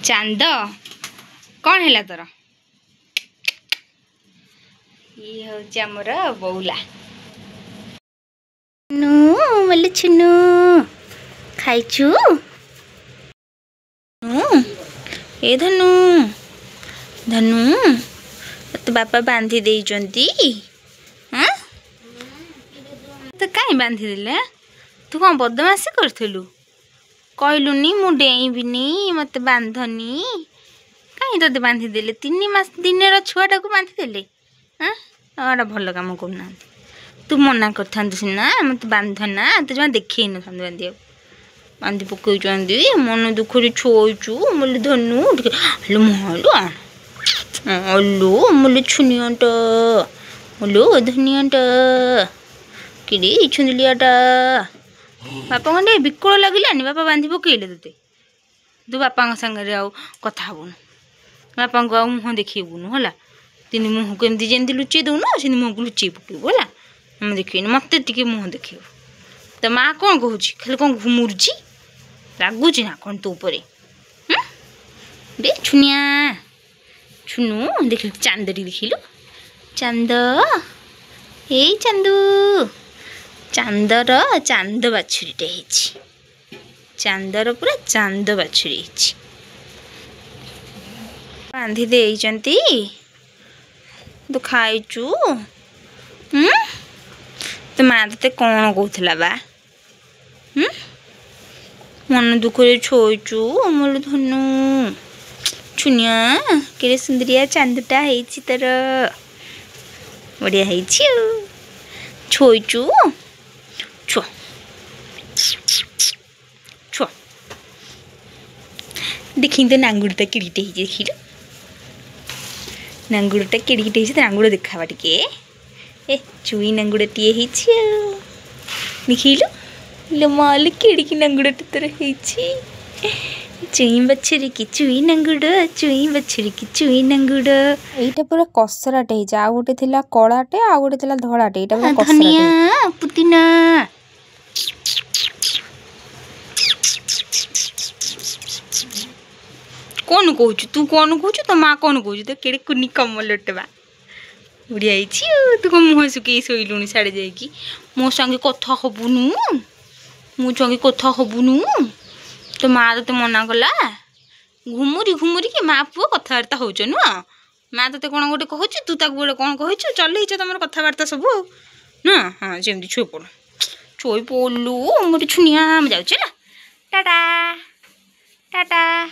चांद कौन है तोर ये हूँ आमर बौला बोले छुनु खाइचु ए धनु धनु तो बापा बांधी देइचंती हाँ तो कहीं बांधी देले तू कौन बदमाशी करथिलु कहलुनी मु डेइबिनी मत बांधनी कहीं तोते बांधी देले 3 मास दिन छुआटा को बांधी देले हाँ और भल कम करना तू मना कर सीना मत बांधना तो जमा देखे न बांधि बांधि पकई मन दुख छोचु बोले धनु हेलो महलो अल्लो बोले छुनियाटा बोलो धनियाटा कि छुंदलियाटा बापा कहते विकल लगिलानी बापा बांधि पकईले ते तू बापा सागर आउ कथा हेबुन बापा को मुह देखबुन है 3 मुह को एमती जमी लुचे दौन से मुह को लुचे पकेबू है हम देखेनि मत टे मुह देखेबू तो माँ कौन कहूँ खाली कौन घुमुरुची लगुच ना कौन तो दे छुनिया छुनु देख चांदटी देखिलु चांद ए चांदू चांदर चांद बाछुरीटे चांदर पूरा चांद बाछुरी बांधी देइचंती तो खाइचु तो माँ ते कौन कहला बा मन दुख छोचु मोल धनु छुनिया के सुंदरिया चांदटा है तर बढ़िया है छोचु छुआ छुआ देखी तो नांगुड़टा किड़ीटे देखी नांगुड़टा किड़ीटे नांगुड़ देखा टे ए चुई नांगुड़ाटे देखिलु लो माल किड़की नांगुड़ाटे तोर चुई बछरी की चुई नांगुड़ चुई बछरी की चुई नांगुड़ एटा पूरा कसराटे आ गोटे थिला कलाटे आ गोटे थिला धड़ाटे एटा पूरा कसराटे धनिया पुदीना कौन कहू तू कौन कहू तो माँ कौन कहू तो केड़े कुनी कमलटवा बुढ़िया तू कौन मुह सुखे शोलुनी साड़े जाकि मो संगे कथा हबुनु मो संगे कथा हबुनु तो माँ तो मना कला घुमुरी घुमुरी के माँ पुओ कथबार्ता हो नुह माँ तो कौन गोटे कहूँ तू गोटे कौन कह चलईच तुम कथबार्ता सब ना हाँ जमी छुई पड़ छुई पड़लु मोटे छुनिया जाऊँ टाटा टाटा।